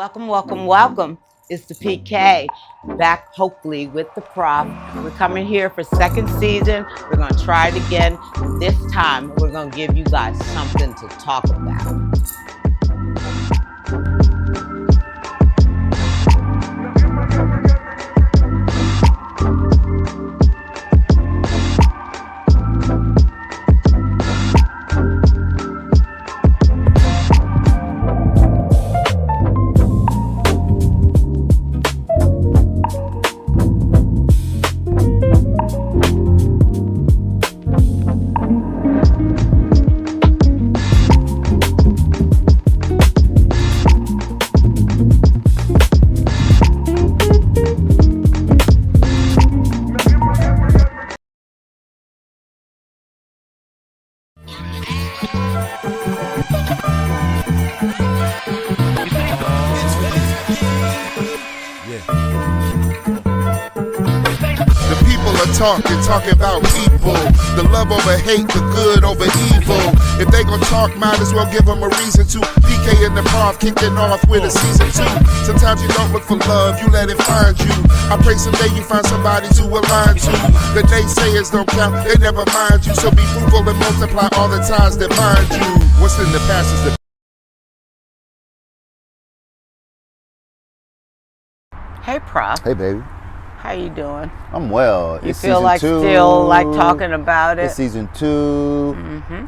Welcome, welcome, welcome. It's the PK back hopefully with the prof. We're coming here for second season. We're going to try it again. This time we're going to give you guys something to talk about. Talking about people, the love over hate, the good over evil. If they gon' talk, might as well give them a reason to. PK and the prof kicking off with a season 2. Sometimes you don't look for love, you let it find you. I pray someday you find somebody to align to. The naysayers don't count, they never mind you. So be fruitful and multiply all the ties that bind you. What's in the past is the. Hey, prof. Hey, baby. How you doing? I'm well. You it's feel like two. still like talking about it? It's season 2. Mm-hmm.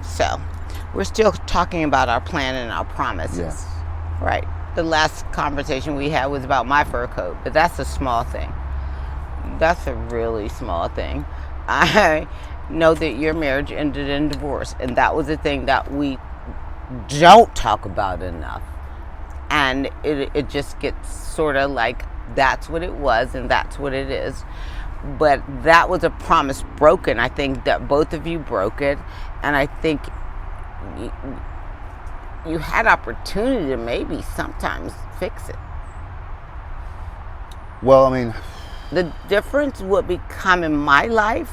So, we're still talking about our plan and our promises. Yes. Right. The last conversation we had was about my fur coat, but that's a small thing. That's a really small thing. I know that your marriage ended in divorce, and that was a thing that we don't talk about enough. And it just gets sort of like, that's what it was and that's what it is. But that was a promise broken. I think that both of you broke it, and I think you had opportunity to maybe sometimes fix it. Well, I mean, the difference would become in my life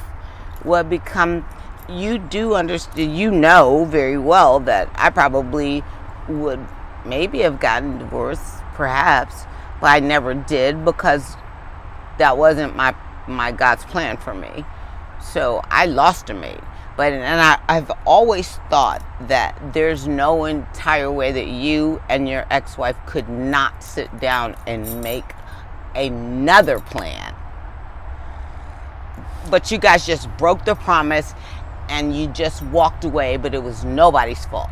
would become, you do understand, you know very well that I probably would maybe have gotten divorced, perhaps, but I never did because that wasn't my God's plan for me. So I lost a mate. But I've always thought that there's no entire way that you and your ex-wife could not sit down and make another plan. But you guys just broke the promise and you just walked away, but it was nobody's fault.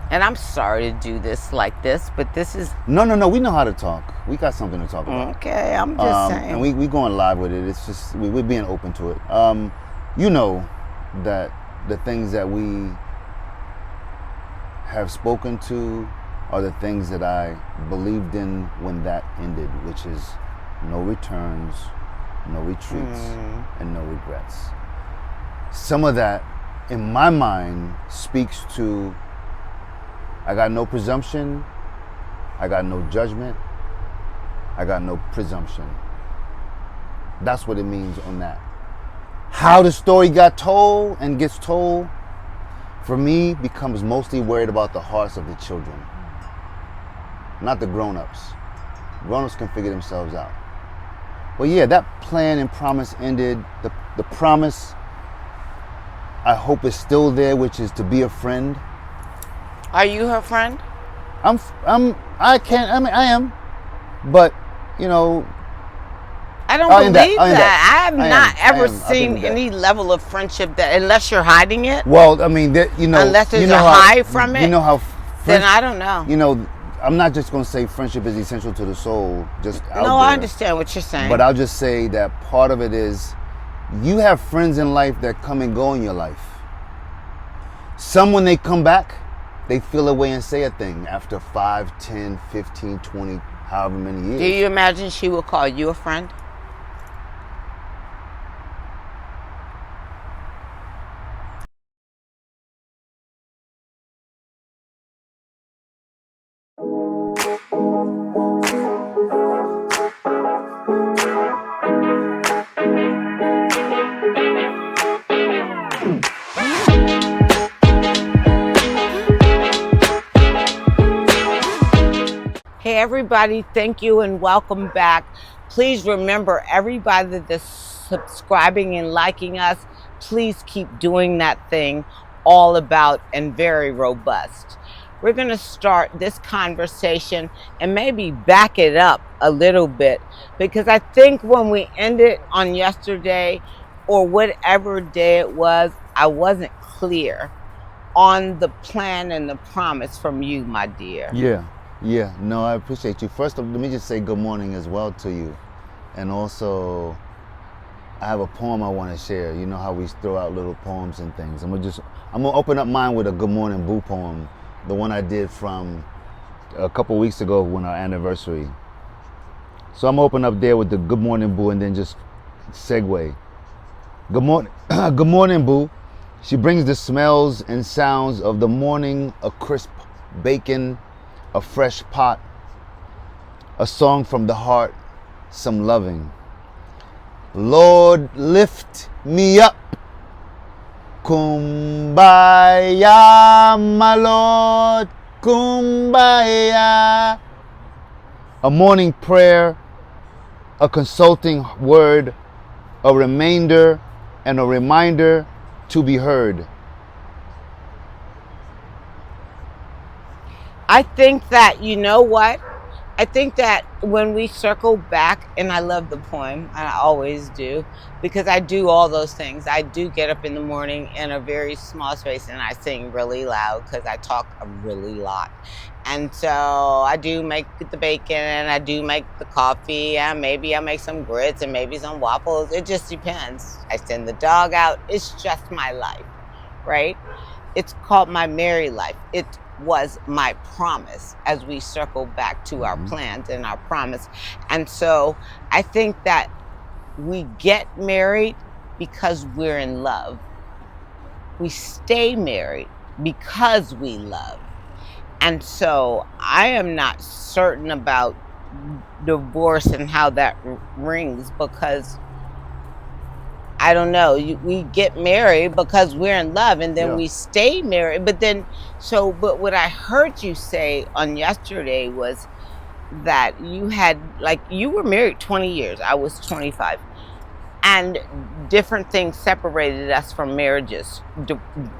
And I'm sorry to do this like this, but this is... No. We know how to talk. We got something to talk about. Okay, I'm just saying. And we going live with it. It's just, we're being open to it. You know that the things that we have spoken to are the things that I believed in when that ended, which is no returns, no retreats, and no regrets. Some of that, in my mind, speaks to I got no presumption, I got no judgment, I got no presumption. That's what it means on that. How the story got told and gets told, for me, becomes mostly worried about the hearts of the children, not the grown-ups. Grown-ups can figure themselves out. But yeah, that plan and promise ended. The promise, I hope, is still there, which is to be a friend. Are you her friend? I am, but you know, I don't believe that. I have not ever seen any level of friendship that, unless you're hiding it. Well, I mean, you know, unless there's a hide from it. You know how. Then I don't know. You know, I'm not just going to say friendship is essential to the soul. Just out there. I understand what you're saying. But I'll just say that part of it is, you have friends in life that come and go in your life. Some, when they come back, they feel a way and say a thing after 5, 10, 15, 20, however many years. Do you imagine she will call you a friend? everybody, thank you and welcome back. Please remember, everybody that's subscribing and liking us, please keep doing that thing. All about and very robust. We're going to start this conversation and maybe back it up a little bit, because I think when we ended on yesterday or whatever day it was, I wasn't clear on the plan and the promise from you, my dear. Yeah. No, I appreciate you. First, let me just say good morning as well to you. And also, I have a poem I want to share. You know how we throw out little poems and things. I'm gonna open up mine with a Good Morning Boo poem, the one I did from a couple weeks ago when our anniversary. So I'm gonna open up there with the Good Morning Boo and then just segue. Good morning, good morning, Boo. She brings the smells and sounds of the morning, a crisp bacon, a fresh pot, a song from the heart, some loving. Lord, lift me up. Kumbaya, my Lord, kumbaya. A morning prayer, a consulting word, a remainder and a reminder to be heard. I think that, you know what? I think that when we circle back, and I love the poem, and I always do, because I do all those things. I do get up in the morning in a very small space and I sing really loud because I talk a really lot. And so I do make the bacon and I do make the coffee, and maybe I make some grits and maybe some waffles. It just depends. I send the dog out. It's just my life, right? It's called my married life. It was my promise as we circle back to our plans and our promise. And so I think that we get married because we're in love. We stay married because we love. And so I am not certain about divorce and how that rings, because I don't know. We get married because we're in love, and then we stay married. But what I heard you say on yesterday was that you were married 20 years. I was 25. And different things separated us from marriages.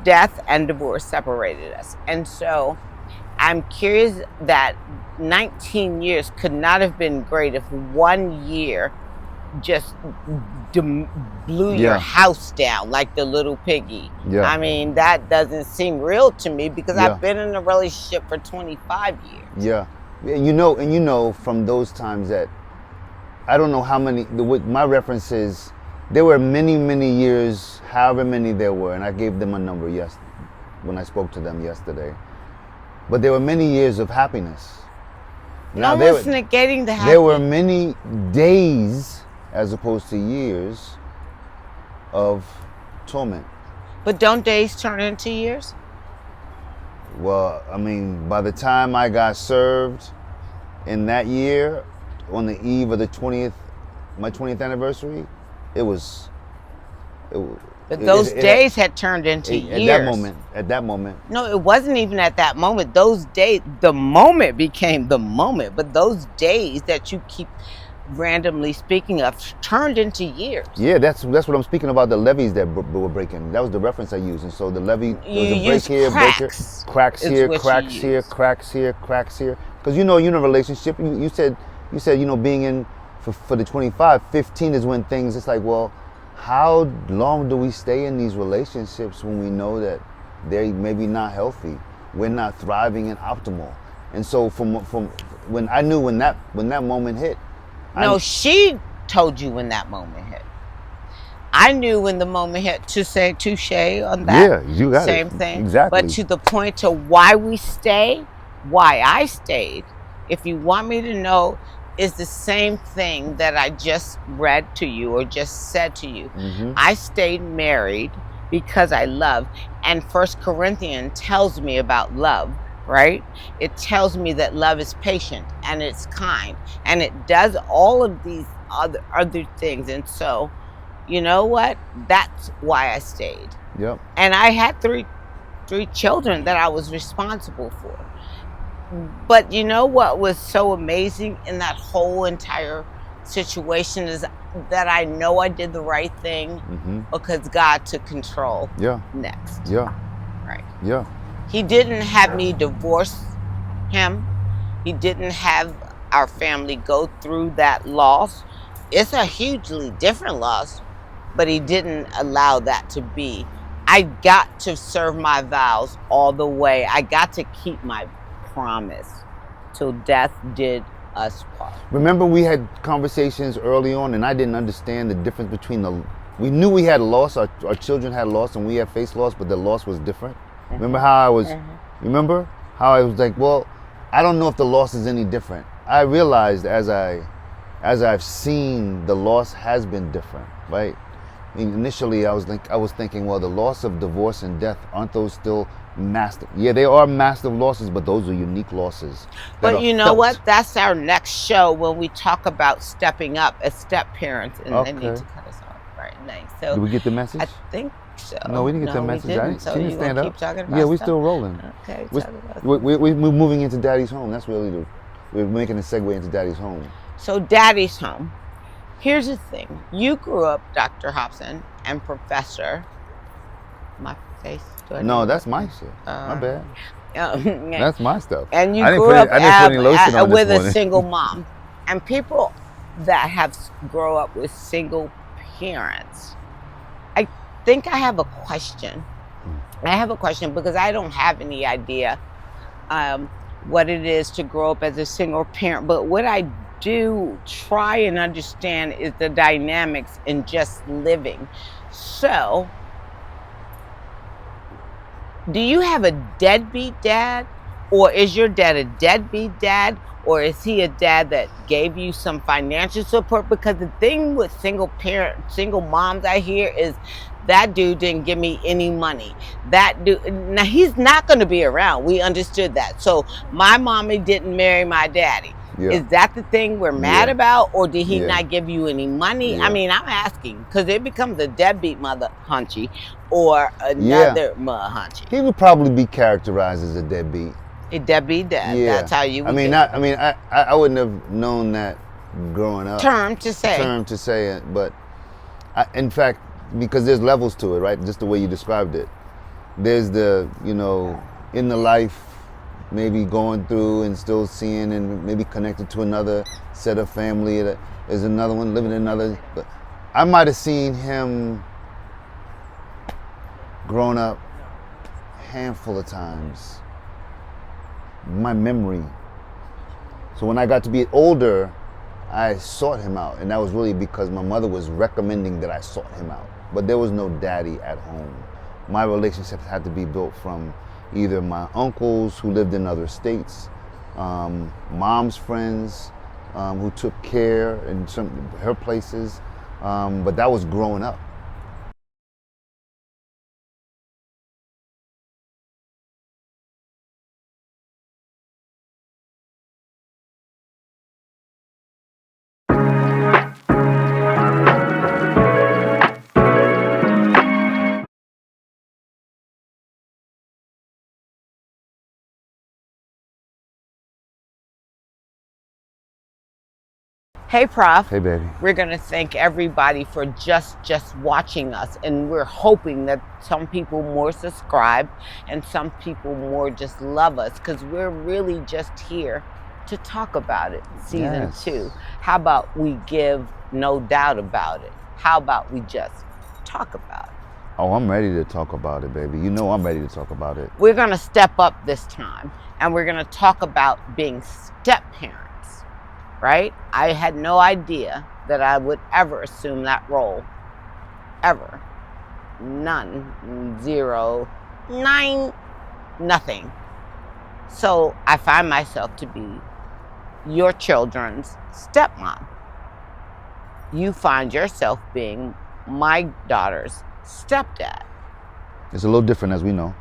Death and divorce separated us. And so I'm curious that 19 years could not have been great if 1 year just blew your house down like the little piggy. I mean, that doesn't seem real to me, because I've been in a relationship for 25 years. And you know from those times that I don't know how many, my references, there were many years, however many there were, and I gave them a number when I spoke to them yesterday. But there were many years of happiness. No one's negating the happiness. There were many days as opposed to years of torment. But don't days turn into years? Well, I mean, by the time I got served in that year, on the eve of my 20th anniversary, But those days had turned into years. At that moment. No, it wasn't even at that moment. Those days, the moment became the moment. But those days that you keep randomly speaking of turned into years. Yeah, that's what I'm speaking about, the levees that were breaking. That was the reference I used. And so the levee, there was a break here, cracks here, cracks here, cracks here, cracks here. Because you're in a relationship, you said, being in for the 15 is when things, it's like, well, how long do we stay in these relationships when we know that they're maybe not healthy? We're not thriving and optimal. And so from when I knew when that moment hit. No, she told you when that moment hit. I knew when the moment hit, to say touche on that. Yeah, you got same it. thing. Exactly. But to the point to why I stayed, if you want me to know, is the same thing that I just read to you or just said to you. Mm-hmm. I stayed married because I love. And 1 Corinthians tells me about love, right? It tells me that love is patient and it's kind and it does all of these other things. And so, you know what? That's why I stayed. Yep. And I had three children that I was responsible for. But you know what was so amazing in that whole entire situation is that I know I did the right thing because God took control Yeah. next. Yeah. Right. Yeah. He didn't have me divorce him. He didn't have our family go through that loss. It's a hugely different loss, but he didn't allow that to be. I got to serve my vows all the way. I got to keep my promise till death did us part. Remember, we had conversations early on, and I didn't understand the difference between the. We knew we had loss, our children had loss, and we had faced loss, but the loss was different. Remember how I was. Remember how I was like, well, I don't know if the loss is any different. I realized as I've seen, the loss has been different, right? I mean, initially, I was thinking, well, the loss of divorce and death, aren't those still massive? Yeah, they are massive losses, but those are unique losses. But you know what? That's our next show when we talk about stepping up as step parents, and they need to cut us off right now. So did we get the message? I think so. No, we didn't get the we message. didn't. So she didn't you stand gonna up. keep talking about Yeah, we're stuff? still rolling. Okay. We're moving into Daddy's home. That's really we're making a segue into Daddy's home. So Daddy's home. Here's the thing. You grew up, Dr. Hobson, and Professor. My face. No, that's my shit. My bad. That's my stuff. And you I didn't grew put up I didn't put any lotion on with this a morning. single mom. And people that have grow up with single parents, I think I have a question. I have a question because I don't have any idea what it is to grow up as a single parent. But what I do try and understand is the dynamics in just living. So, do you have a deadbeat dad? Or is your dad a deadbeat dad? Or is he a dad that gave you some financial support? Because the thing with single moms I hear is that dude didn't give me any money. That dude, now he's not going to be around. We understood that. So my mommy didn't marry my daddy. Yeah. Is that the thing we're mad about? Or did he Yeah. not give you any money? Yeah. I mean, I'm asking because it becomes a deadbeat mother hunchy or another mother hunchy. He would probably be characterized as a deadbeat. A deadbeat dad. Yeah. That's how you would I wouldn't have known that growing up. term to say it, but in fact, because there's levels to it, right? Just the way you described it. There's the, in the life, maybe going through and still seeing and maybe connected to another set of family. There's another one living in another. But I might have seen him growing up a handful of times. My memory. So when I got to be older, I sought him out, and that was really because my mother was recommending that I sought him out. But there was no daddy at home. My relationships had to be built from either my uncles who lived in other states, mom's friends who took care in her places, but that was growing up. Hey, Prof. Hey, baby. We're going to thank everybody for just watching us. And we're hoping that some people more subscribe and some people more just love us because we're really just here to talk about it. Season 2. How about we give no doubt about it? How about we just talk about it? Oh, I'm ready to talk about it, baby. You know I'm ready to talk about it. We're going to step up this time and we're going to talk about being step parents. Right? I had no idea that I would ever assume that role. Ever. None. 0. 9. Nothing. So I find myself to be your children's stepmom. You find yourself being my daughter's stepdad. It's a little different, as we know.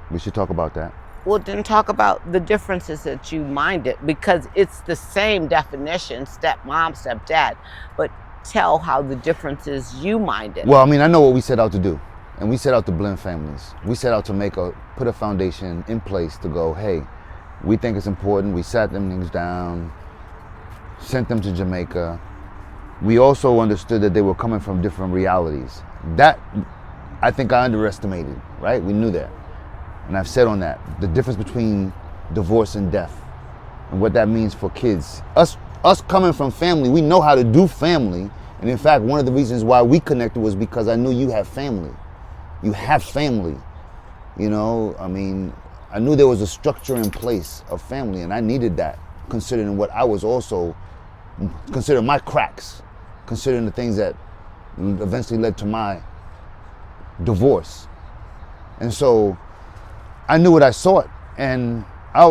We should talk about that. Well, then talk about the differences that you minded, because it's the same definition, stepmom, stepdad, but tell how the differences you minded. Well, I mean, I know what we set out to do, and we set out to blend families. We set out to put a foundation in place to go, hey, We think it's important. We sat them things down, sent them to Jamaica. We also understood that they were coming from different realities. That, I think I underestimated, right? We knew that. And I've said on that, the difference between divorce and death and what that means for kids. Us coming from family, we know how to do family. And in fact, one of the reasons why we connected was because I knew you have family. You have family. You know, I mean, I knew there was a structure in place of family, and I needed that, considering what I was also, considering my cracks, considering the things that eventually led to my divorce. And so I knew what I sought, and I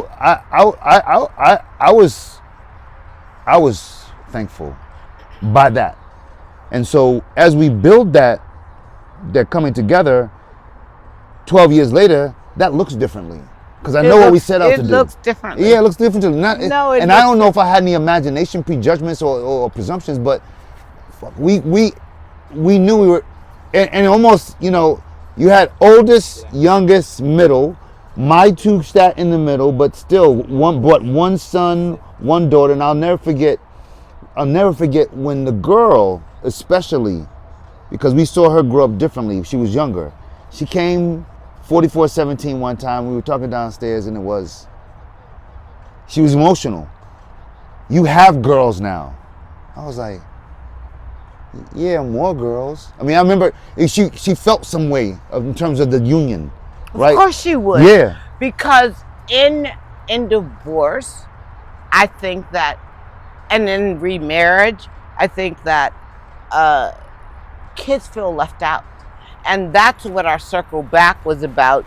was thankful by that. And so as we build that, they're coming together 12 years later, that looks differently. Because I know what we set out to do. It looks differently. Yeah, it looks differently. And I don't know if I had any imagination, prejudgments, or presumptions, but we knew we were, and almost, you know, you had oldest, youngest, middle, my two sat in the middle, but still one son, one daughter. And I'll never forget when the girl, especially, because we saw her grow up differently. She was younger. She came 44-17 one time. We were talking downstairs, and she was emotional. You have girls now. I was like, yeah, more girls. I mean, I remember she felt some way in terms of the union, right? Of course she would. Yeah. Because in divorce, I think that, and in remarriage, I think that kids feel left out. And that's what our circle back was about,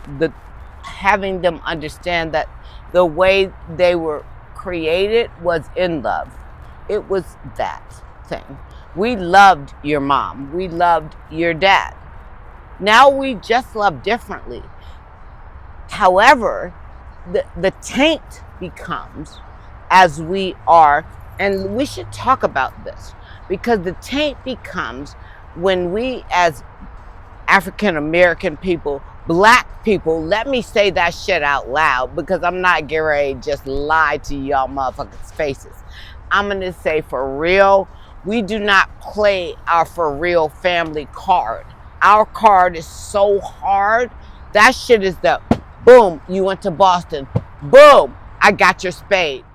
having them understand that the way they were created was in love. It was that thing. We loved your mom. We loved your dad. Now we just love differently. However, the taint becomes as we are, and we should talk about this, because the taint becomes when we as African American people, black people, let me say that shit out loud, because I'm not getting ready to just lie to y'all motherfuckers' faces. I'm gonna say, for real, we do not play our for real family card. Our card is so hard. That shit is the boom, you went to Boston. Boom, I got your spade.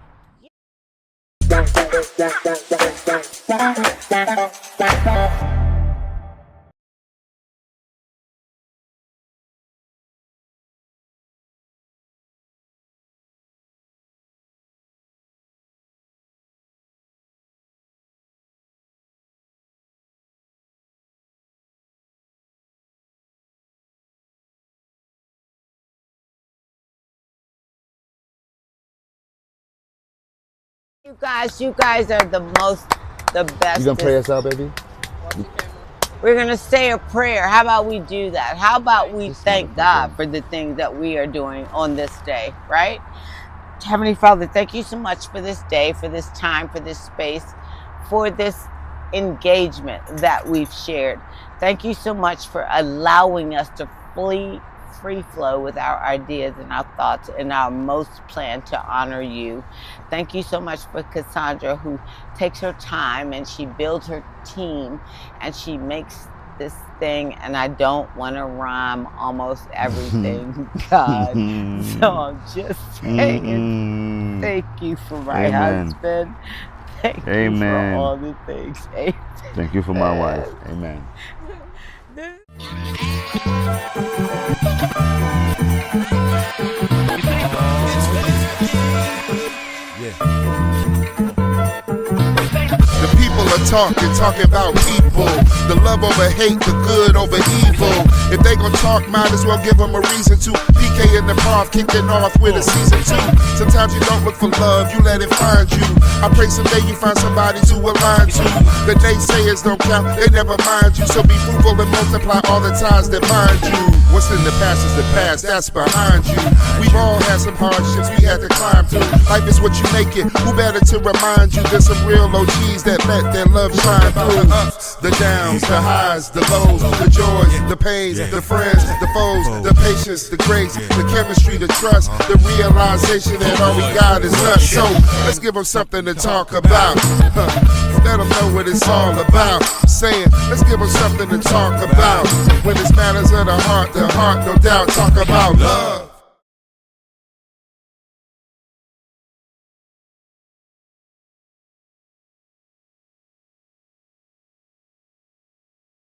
You guys are the best. You gonna pray us out, baby? We're gonna say a prayer. How about we do that? How about we thank God for the things that we are doing on this day, right? Heavenly Father, thank you so much for this day, for this time, for this space, for this engagement that we've shared. Thank you so much for allowing us to free flow with our ideas and our thoughts and our most plan to honor you. Thank you so much for Cassandra, who takes her time and she builds her team and she makes this thing, and I don't want to rhyme almost everything, God. So I'm just saying, thank you for my husband. Thank you for all the things. Amen. Thank you for my wife. Amen. The people are talking about people. The love over hate, the good over evil. If they gon' talk, might as well give them a reason to. PK in the park, kicking off with a season 2. Sometimes you don't look for love, you let it find you. I pray someday you find somebody to align to. The naysayers don't count, they never mind you. So be fruitful and multiply all the ties that bind you. What's in the past is the past, that's behind you. We've all had some hardships we had to climb through. Life is what you make it, who better to remind you? There's some real OGs that let their love shine through. The ups, the downs, the highs, the lows, the joys, the pains, the friends, the foes, the patience, the grace, the chemistry, the trust, the realization that all we got is us. So let's give them something to talk about. Let them know what it's all about. Saying, let's give them something to talk about. When it's matters of the heart, no doubt, talk about love.